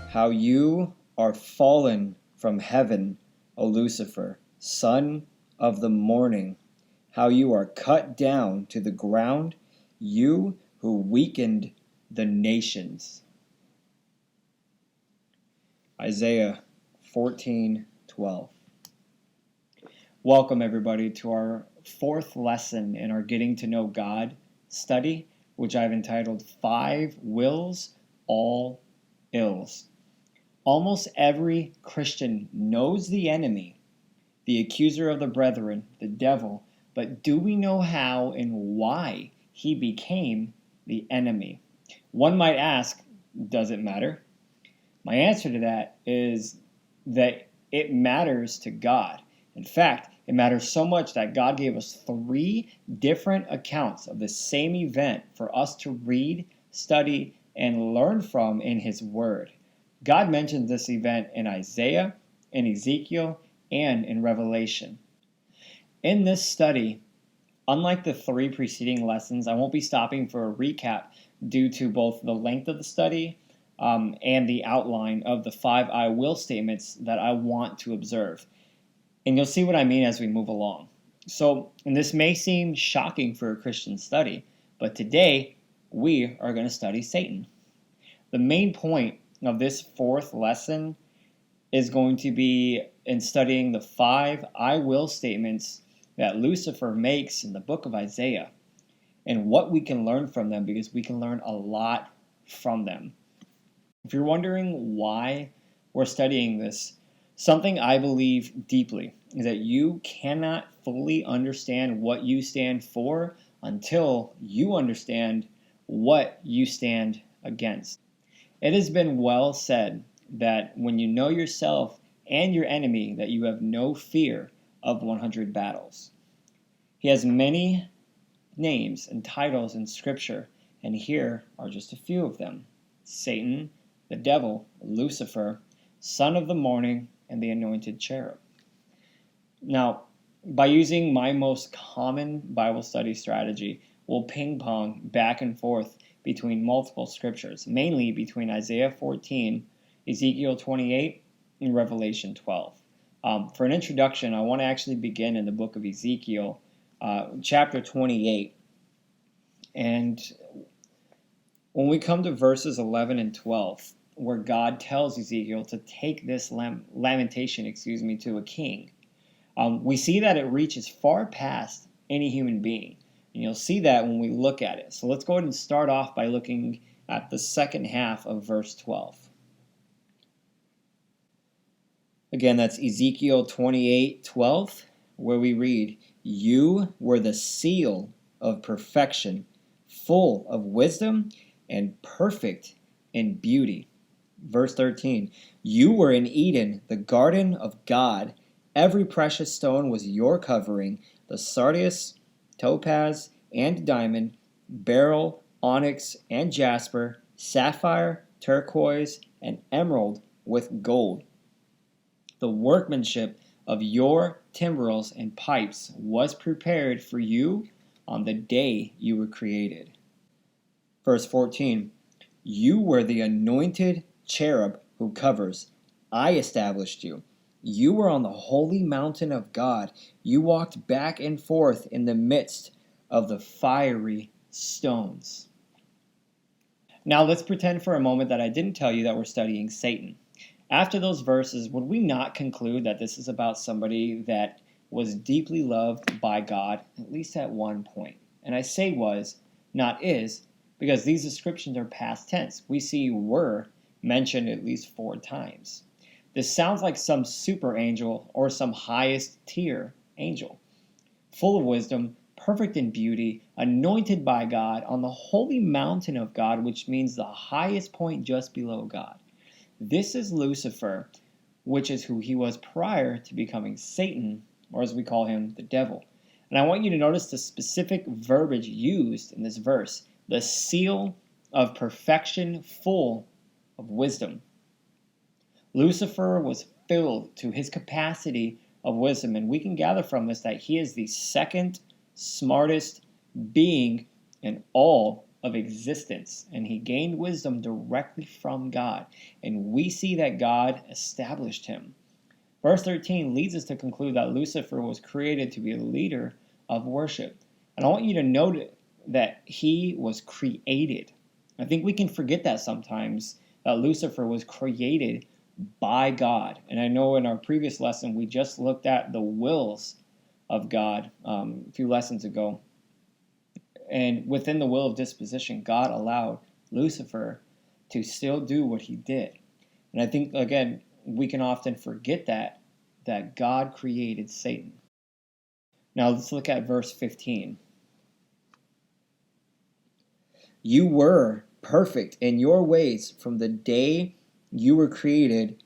How you are fallen from heaven, O Lucifer, son of the morning. How you are cut down to the ground, you who weakened the nations. Isaiah 14:12. Welcome everybody to our fourth lesson in our Getting to Know God study, which I've entitled 5 Wills, All Ills. Almost every Christian knows the enemy, the accuser of the brethren, the devil, but do we know how and why he became the enemy? One might ask, does it matter? My answer to that is that it matters to God. In fact, it matters so much that God gave us 3 different accounts of the same event for us to read, study, and learn from in His Word. God mentions this event in Isaiah, in Ezekiel, and in Revelation. In this study, unlike the 3 preceding lessons, I won't be stopping for a recap due to both the length of the study and the outline of the 5 I will statements that I want to observe. And you'll see what I mean as we move along. So, and this may seem shocking for a Christian study, but today we are going to study Satan. The main point of this 4th lesson is going to be in studying the 5 I will statements that Lucifer makes in the book of Isaiah and what we can learn from them, because we can learn a lot from them. If you're wondering why we're studying this, something I believe deeply is that you cannot fully understand what you stand for until you understand what you stand against. It has been well said that when you know yourself and your enemy, that you have no fear of 100 battles. He has many names and titles in Scripture, and here are just a few of them: Satan, the devil, Lucifer, son of the morning, and the anointed cherub. Now, by using my most common Bible study strategy, we'll ping pong back and forth between multiple scriptures, mainly between Isaiah 14, Ezekiel 28, and Revelation 12. For an introduction, I want to actually begin in the book of Ezekiel, chapter 28. And when we come to verses 11 and 12, where God tells Ezekiel to take this lamentation, to a king, we see that it reaches far past any human being. And you'll see that when we look at it. So let's go ahead and start off by looking at the second half of verse 12. Again, that's Ezekiel 28:12, where we read, "You were the seal of perfection, full of wisdom and perfect in beauty." Verse 13, "You were in Eden, the garden of God. Every precious stone was your covering, the sardius, topaz, and diamond, beryl, onyx, and jasper, sapphire, turquoise, and emerald with gold. The workmanship of your timbrels and pipes was prepared for you on the day you were created." Verse 14, "You were the anointed cherub who covers. I established you. You were on the holy mountain of God. You walked back and forth in the midst of the fiery stones." Now let's pretend for a moment that I didn't tell you that we're studying Satan. After those verses, would we not conclude that this is about somebody that was deeply loved by God, at least at one point? And I say was, not is, because these descriptions are past tense. We see were mentioned at least 4 times. This sounds like some super angel or some highest tier angel, full of wisdom, perfect in beauty, anointed by God, on the holy mountain of God, which means the highest point just below God. This is Lucifer, which is who he was prior to becoming Satan, or as we call him, the devil. And I want you to notice the specific verbiage used in this verse: the seal of perfection, full of wisdom. Lucifer was filled to his capacity of wisdom, and we can gather from this that he is the second smartest being in all of existence, and he gained wisdom directly from God. And we see that God established him. Verse 13 leads us to conclude that Lucifer was created to be a leader of worship. And I want you to note that he was created. I think we can forget that sometimes, that Lucifer was created by God. And I know in our previous lesson, we just looked at the wills of God a few lessons ago. And within the will of disposition, God allowed Lucifer to still do what he did. And I think, again, we can often forget that God created Satan. Now let's look at verse 15. You were perfect in your ways from the day you were created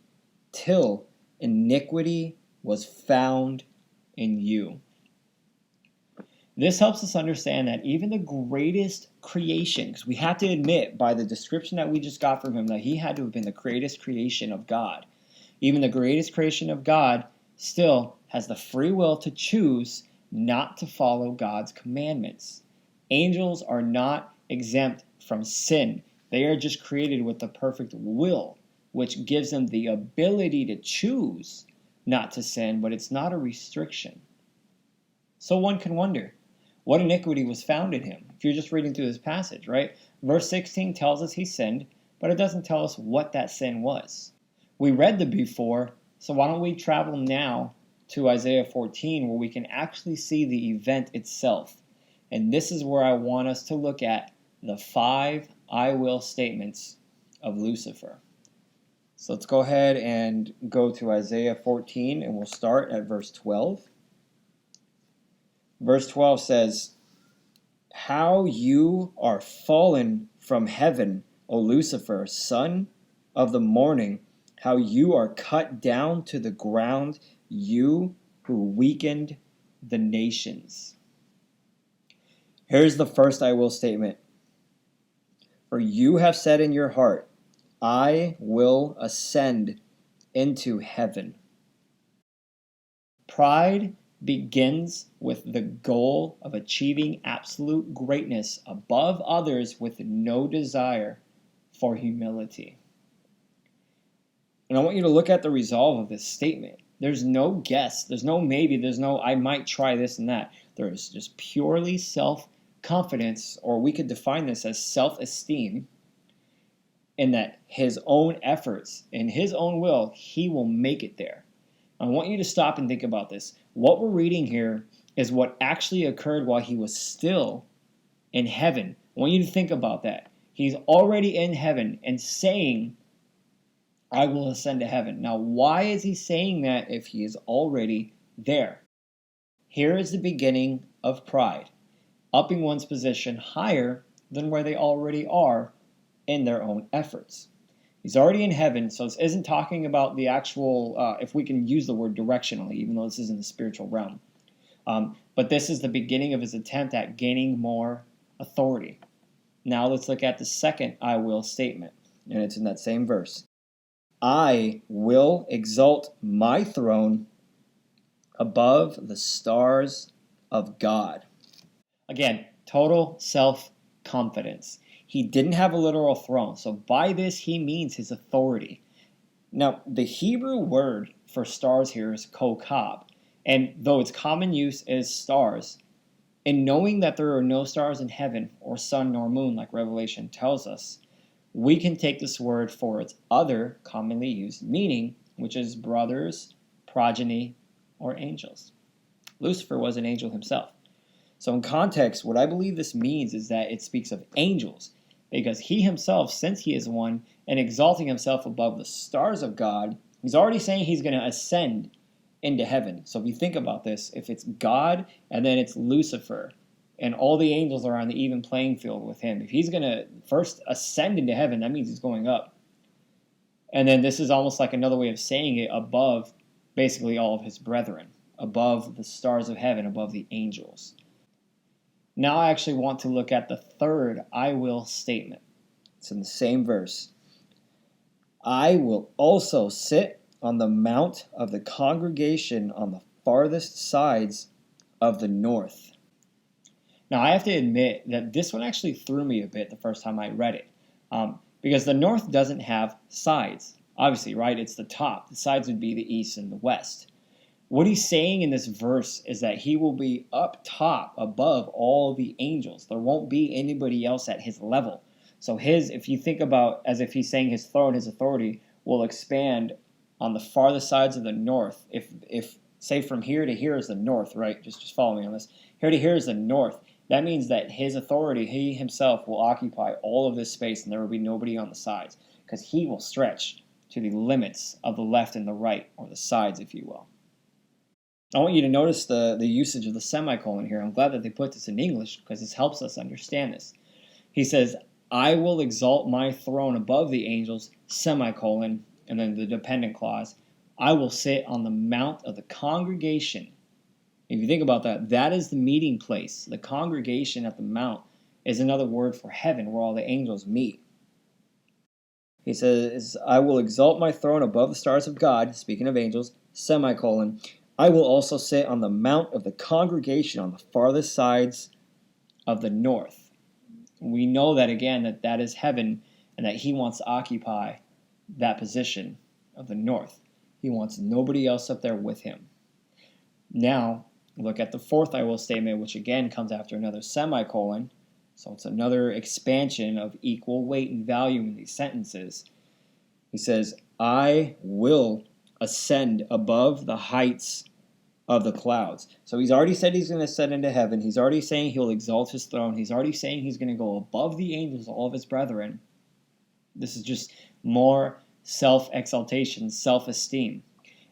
till iniquity was found in you. This helps us understand that even the greatest creation, because we have to admit by the description that we just got from him that he had to have been the greatest creation of God. Even the greatest creation of God still has the free will to choose not to follow God's commandments. Angels are not exempt from sin. They are just created with the perfect will, which gives them the ability to choose not to sin, but it's not a restriction. So one can wonder, what iniquity was found in him? If you're just reading through this passage, right? Verse 16 tells us he sinned, but it doesn't tell us what that sin was. We read the before, so why don't we travel now to Isaiah 14, where we can actually see the event itself. And this is where I want us to look at the 5 I will statements of Lucifer. So let's go ahead and go to Isaiah 14, and we'll start at verse 12. Verse 12 says, How you are fallen from heaven, O Lucifer, son of the morning, how you are cut down to the ground, you who weakened the nations. Here's the first I will statement. For you have said in your heart, I will ascend into heaven. Pride begins with the goal of achieving absolute greatness above others with no desire for humility. And I want you to look at the resolve of this statement. There's no guess, there's no maybe, there's no I might try this and that. There is just purely self-confidence, or we could define this as self-esteem, in that his own efforts, in his own will, he will make it there. I want you to stop and think about this. What we're reading here is what actually occurred while he was still in heaven. I want you to think about that. He's already in heaven and saying, I will ascend to heaven. Now, why is he saying that if he is already there? Here is the beginning of pride, upping one's position higher than where they already are in their own efforts. He's already in heaven, so this isn't talking about the actual, if we can use the word directionally, even though this is in the spiritual realm. But this is the beginning of his attempt at gaining more authority. Now let's look at the second I will statement, and it's in that same verse. I will exalt my throne above the stars of God. Again, total self-confidence. He didn't have a literal throne, so by this he means his authority. Now, the Hebrew word for stars here is kokab, and though its common use is stars, in knowing that there are no stars in heaven, or sun nor moon, like Revelation tells us, we can take this word for its other commonly used meaning, which is brothers, progeny, or angels. Lucifer was an angel himself. So in context, what I believe this means is that it speaks of angels, because he himself, since he is one, and exalting himself above the stars of God, he's already saying he's going to ascend into heaven. So if you think about this, if it's God and then it's Lucifer, and all the angels are on the even playing field with him, if he's going to first ascend into heaven, that means he's going up. And then this is almost like another way of saying it, above basically all of his brethren, above the stars of heaven, above the angels. Now I actually want to look at the third I will statement. It's in the same verse. I will also sit on the mount of the congregation on the farthest sides of the north. Now, I have to admit that this one actually threw me a bit the first time I read it, because the north doesn't have sides. Obviously, right? It's the top. The sides would be the east and the west. What he's saying in this verse is that he will be up top above all the angels. There won't be anybody else at his level. So if you think about as if he's saying his throne, his authority will expand on the farthest sides of the north. If say from here to here is the north, right? Just follow me on this. Here to here is the north. That means that his authority, he himself will occupy all of this space, and there will be nobody on the sides, because he will stretch to the limits of the left and the right, or the sides, if you will. I want you to notice the usage of the semicolon here. I'm glad that they put this in English, because this helps us understand this. He says, I will exalt my throne above the angels, semicolon, and then the dependent clause. I will sit on the mount of the congregation. If you think about that, that is the meeting place. The congregation at the mount is another word for heaven, where all the angels meet. He says, I will exalt my throne above the stars of God, speaking of angels, semicolon. I will also sit on the mount of the congregation on the farthest sides of the north. We know that, again, that is heaven, and that he wants to occupy that position of the north. He wants nobody else up there with him. Now, look at the fourth I will statement, which again comes after another semicolon. So it's another expansion of equal weight and value in these sentences. He says, I will ascend above the heights of the clouds. So he's already said he's going to ascend into heaven. He's already saying he'll exalt his throne. He's already saying he's going to go above the angels, all of his brethren. This is just more self-exaltation, self-esteem.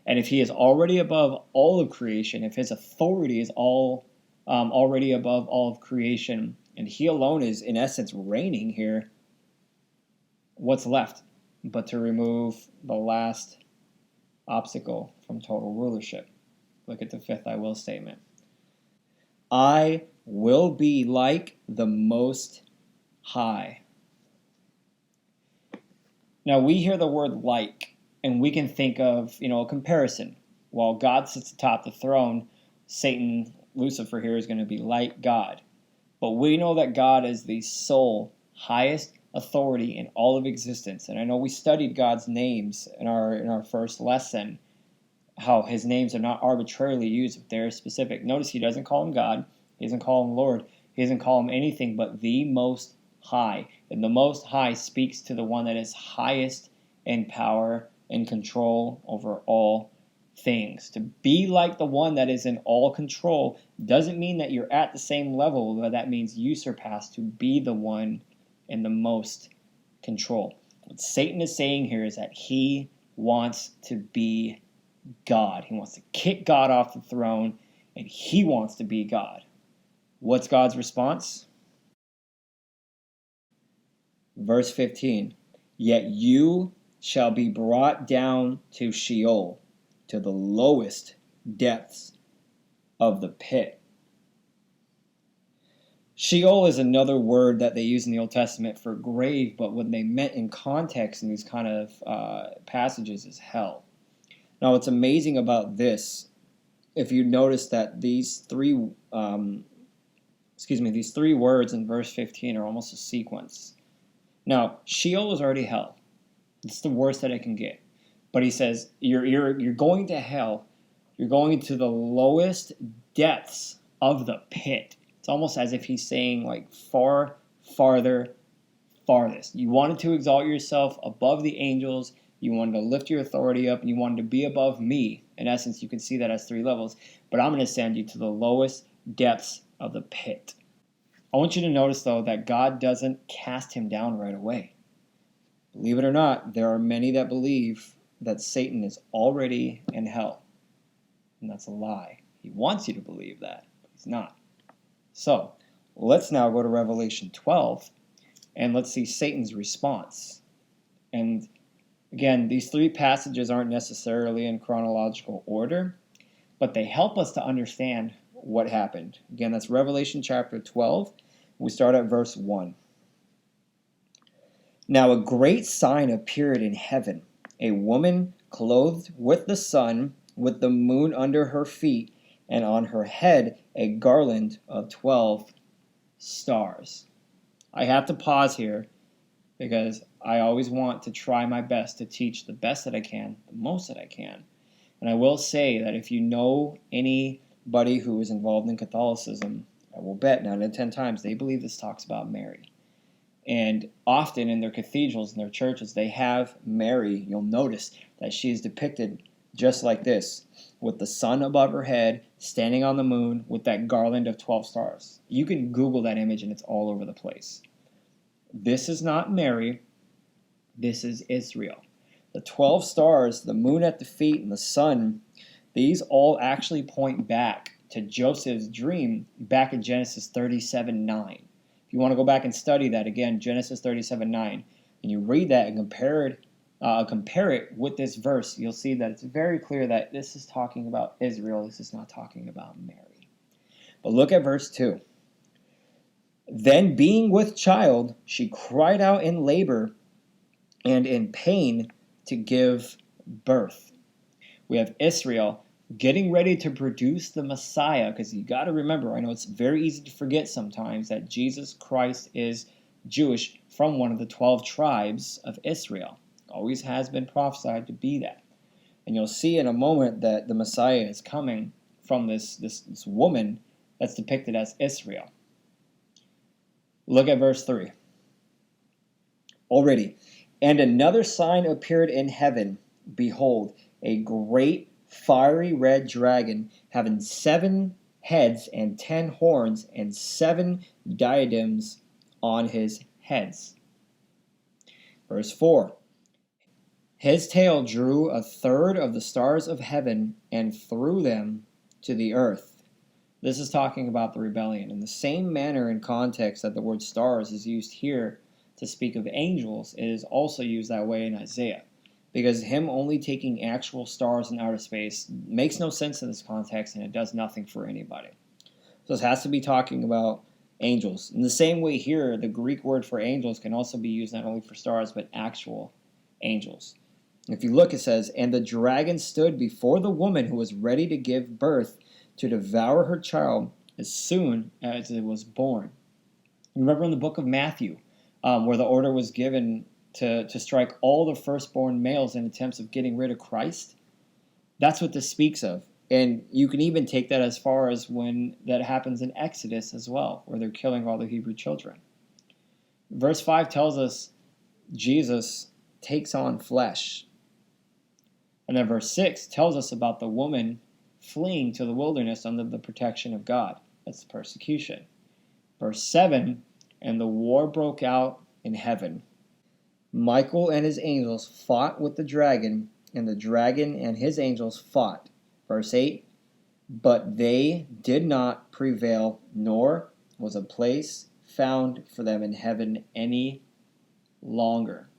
And if he is already above all of creation, if his authority is already above all of creation, and he alone is, in essence, reigning here, what's left but to remove the last obstacle from total rulership? Look at the fifth I will statement. I will be like the Most High. Now, we hear the word like, and we can think of, a comparison. While God sits atop the throne, Satan, Lucifer here, is going to be like God. But we know that God is the sole, highest authority in all of existence. And I know we studied God's names in our first lesson, how his names are not arbitrarily used, but they're specific. Notice he doesn't call him God. He doesn't call him Lord. He doesn't call him anything but the Most High. And the Most High speaks to the one that is highest in power and control over all things. To be like the one that is in all control doesn't mean that you're at the same level, but that means you surpass to be the one in the most control. What Satan is saying here is that he wants to be God. He wants to kick God off the throne, and he wants to be God. What's God's response? Verse 15, yet you shall be brought down to Sheol, to the lowest depths of the pit. Sheol is another word that they use in the Old Testament for grave, but what they meant in context in these kind of passages is hell. Now, what's amazing about this, if you notice that these three words in verse 15 are almost a sequence. Now, Sheol is already hell. It's the worst that it can get. But he says, you're going to hell. You're going to the lowest depths of the pit. It's almost as if he's saying, like, far, farther, farthest. You wanted to exalt yourself above the angels. You wanted to lift your authority up, and you wanted to be above me. In essence, you can see that as three levels. But I'm going to send you to the lowest depths of the pit. I want you to notice, though, that God doesn't cast him down right away. Believe it or not, there are many that believe that Satan is already in hell. And that's a lie. He wants you to believe that, but he's not. So, let's now go to Revelation 12, and let's see Satan's response. And again, these three passages aren't necessarily in chronological order, but they help us to understand what happened. Again, that's Revelation chapter 12. We start at verse 1. Now a great sign appeared in heaven, a woman clothed with the sun, with the moon under her feet, and on her head a garland of 12 stars. I have to pause here because I always want to try my best to teach the best that I can, the most that I can. And I will say that if you know anybody who is involved in Catholicism, I will bet 9 out of 10 times they believe this talks about Mary. And often in their cathedrals and their churches, they have Mary. You'll notice that she is depicted just like this, with the sun above her head, standing on the moon with that garland of 12 stars. You can Google that image and it's all over the place. This is not Mary. This is Israel. The 12 stars, the moon at the feet, and the sun, these all actually point back to Joseph's dream back in Genesis 37:9. If you want to go back and study that again, Genesis 37:9, and you read that and compare it with this verse, you'll see that it's very clear that this is talking about Israel. This is not talking about Mary. But look at verse 2. Then being with child, she cried out in labor and in pain to give birth. We have Israel getting ready to produce the Messiah, because you got to remember, I know it's very easy to forget sometimes that Jesus Christ is Jewish from one of the 12 tribes of Israel. Always has been prophesied to be that. And you'll see in a moment that the Messiah is coming from this woman that's depicted as Israel. Look at verse 3. Already, and another sign appeared in heaven. Behold, a great fiery red dragon, having 7 heads and 10 horns and 7 diadems on his heads. Verse 4. His tail drew 1/3 of the stars of heaven and threw them to the earth. This is talking about the rebellion. In the same manner and context that the word stars is used here to speak of angels, it is also used that way in Isaiah. Because him only taking actual stars in outer space makes no sense in this context, and it does nothing for anybody. So this has to be talking about angels. In the same way here, the Greek word for angels can also be used not only for stars, but actual angels. If you look, it says, and the dragon stood before the woman who was ready to give birth to devour her child as soon as it was born. You remember in the book of Matthew, where the order was given to strike all the firstborn males in attempts of getting rid of Christ? That's what this speaks of. And you can even take that as far as when that happens in Exodus as well, where they're killing all the Hebrew children. Verse 5 tells us Jesus takes on flesh. And then verse 6 tells us about the woman fleeing to the wilderness under the protection of God. That's persecution. Verse 7, and the war broke out in heaven. Michael and his angels fought with the dragon, and the dragon and his angels fought. Verse 8, but they did not prevail, nor was a place found for them in heaven any longer.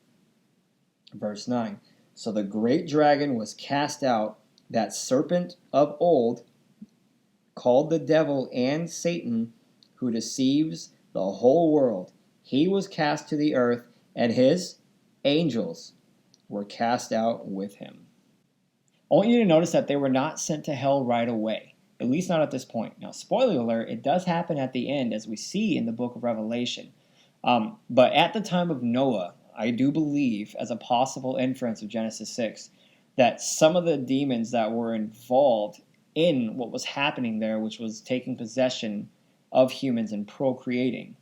Verse 9, so the great dragon was cast out, that serpent of old, called the devil and Satan, who deceives the whole world. He was cast to the earth, and his angels were cast out with him. I want you to notice that they were not sent to hell right away, at least not at this point. Now, spoiler alert, it does happen at the end, as we see in the book of Revelation. But at the time of Noah, I do believe, as a possible inference of Genesis 6, that some of the demons that were involved in what was happening there, which was taking possession of humans and procreating,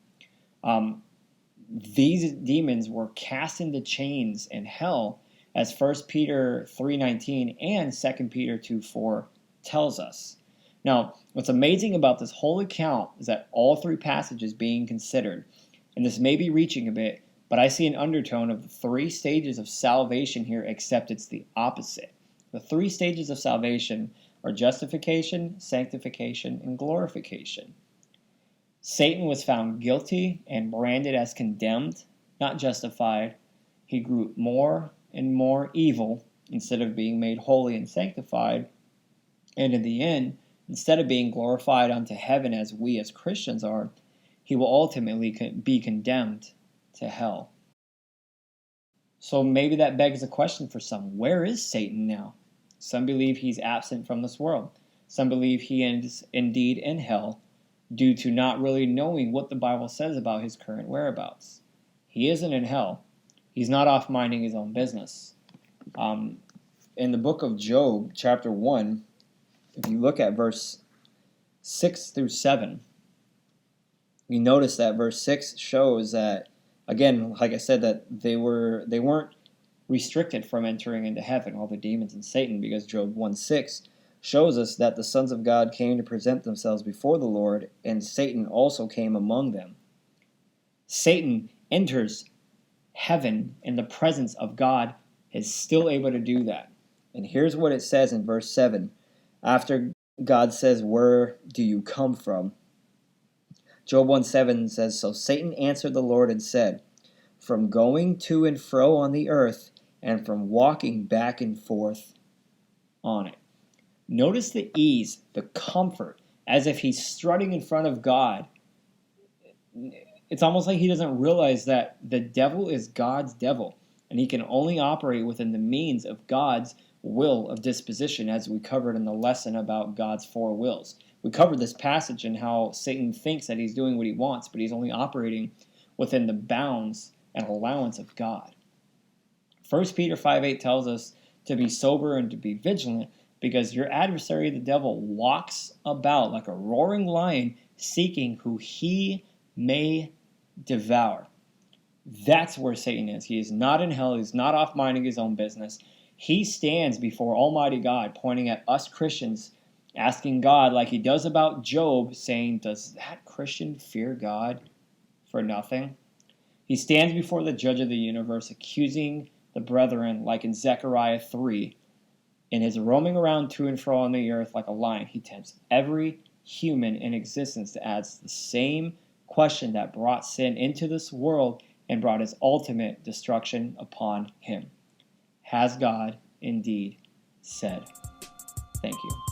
these demons were cast into chains in hell, as 1 Peter 3:19 and 2 Peter 2:4 tells us. Now, what's amazing about this whole account is that all 3 passages being considered, and this may be reaching a bit, but I see an undertone of the 3 stages of salvation here, except it's the opposite. The 3 stages of salvation are justification, sanctification, and glorification. Satan was found guilty and branded as condemned, not justified. He grew more and more evil instead of being made holy and sanctified. And in the end, instead of being glorified unto heaven as we as Christians are, he will ultimately be condemned to hell. So maybe that begs a question for some. Where is Satan now? Some believe he's absent from this world. Some believe he is indeed in hell. due to not really knowing what the Bible says about his current whereabouts. He isn't in hell. He's not off minding his own business. In the book of Job, chapter 1, if you look at verse 6 through 7, you notice that verse 6 shows that, again, like I said, that they weren't restricted from entering into heaven, all the demons and Satan, because Job 1:6 shows us that the sons of God came to present themselves before the Lord, and Satan also came among them. Satan enters heaven in the presence of God, is still able to do that. And here's what it says in verse 7. After God says, "Where do you come from?" Job 1:7 says, "So Satan answered the Lord and said, from going to and fro on the earth, and from walking back and forth on it." Notice the ease, the comfort, as if he's strutting in front of God. It's almost like he doesn't realize that the devil is God's devil, and he can only operate within the means of God's will of disposition, as we covered in the lesson about God's four wills. We covered this passage and how Satan thinks that he's doing what he wants, but he's only operating within the bounds and allowance of God. 1 Peter 5:8 tells us to be sober and to be vigilant, because your adversary, the devil, walks about like a roaring lion, seeking who he may devour. That's where Satan is. He is not in hell. He's not off minding his own business. He stands before Almighty God, pointing at us Christians, asking God, like he does about Job, saying, does that Christian fear God for nothing? He stands before the judge of the universe, accusing the brethren, like in Zechariah 3. In his roaming around to and fro on the earth like a lion, he tempts every human in existence to ask the same question that brought sin into this world and brought his ultimate destruction upon him. Has God indeed said? Thank you.